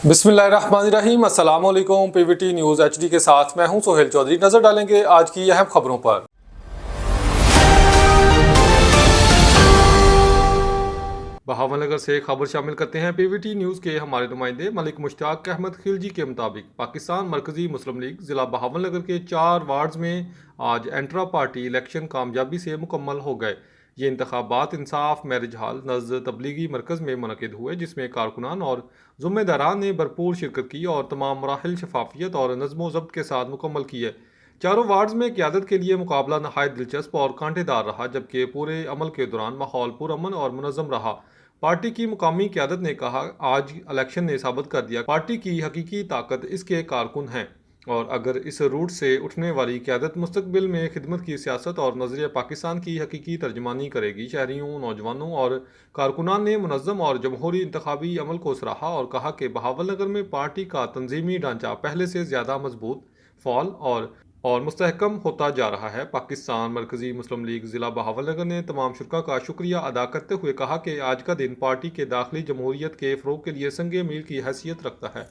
बिस्मिल्लाहिर्रहमानिर्रहीम अस्सलाम वालेकुम। पीवीटी न्यूज़ एचडी के साथ मैं हूं सोहेल चौधरी। नजर डालेंगे आज की अहम खबरों पर। बहावलनगर से खबर शामिल करते हैं। पीवीटी न्यूज़ के हमारे नुमाइंदे मलिक मुश्ताक अहमद खिलजी के मुताबिक पाकिस्तान मरकजी मुस्लिम लीग ज़िला बहावलनगर के 4 वार्ड्स में आज एंट्रा पार्टी इलेक्शन कामयाबी से मुकम्मल हो गए। ये इंतखाबात इंसाफ मैरिज हॉल नज़द तबलीगी मरकज़ में मुनक़िद हुए, जिसमें कारकुनान और ज़िम्मेदारान ने भरपूर शिरकत की और तमाम मराहिल शफाफियत और नज़्म ज़ब्त के साथ मुकम्मल किए। चारों वार्ड्स में क़यादत के लिए मुकाबला नहायत दिलचस्प और कांटेदार रहा, जबकि पूरे अमल के दौरान माहौल पुरअमन और मुनज़्ज़म रहा। पार्टी की मुकामी क़यादत ने कहा, आज इलेक्शन ने साबित कर दिया पार्टी की हकीकी ताकत इसके कारकुन हैं, और अगर इस रूट से उठने वाली क़यादत मुस्तक़बिल में खिदमत की सियासत और नज़रिया पाकिस्तान की हकीकी तर्जमानी करेगी। शहरियों, नौजवानों और कारकुनान ने मुनज़्ज़म और जमहूरी इंतखाबी अमल को सराहा और कहा कि बहावलनगर में पार्टी का तंजीमी ढांचा पहले से ज़्यादा मजबूत, फ़ाल और मुस्तहकम होता जा रहा है। पाकिस्तान मरकज़ी मुस्लिम लीग ज़िला बहावलनगर ने तमाम शुरा का शुक्रिया अदा करते हुए कहा कि आज का दिन पार्टी के दाखिली जमहूरियत के फ़रोग़ के लिए संग मील की हैसियत रखता है।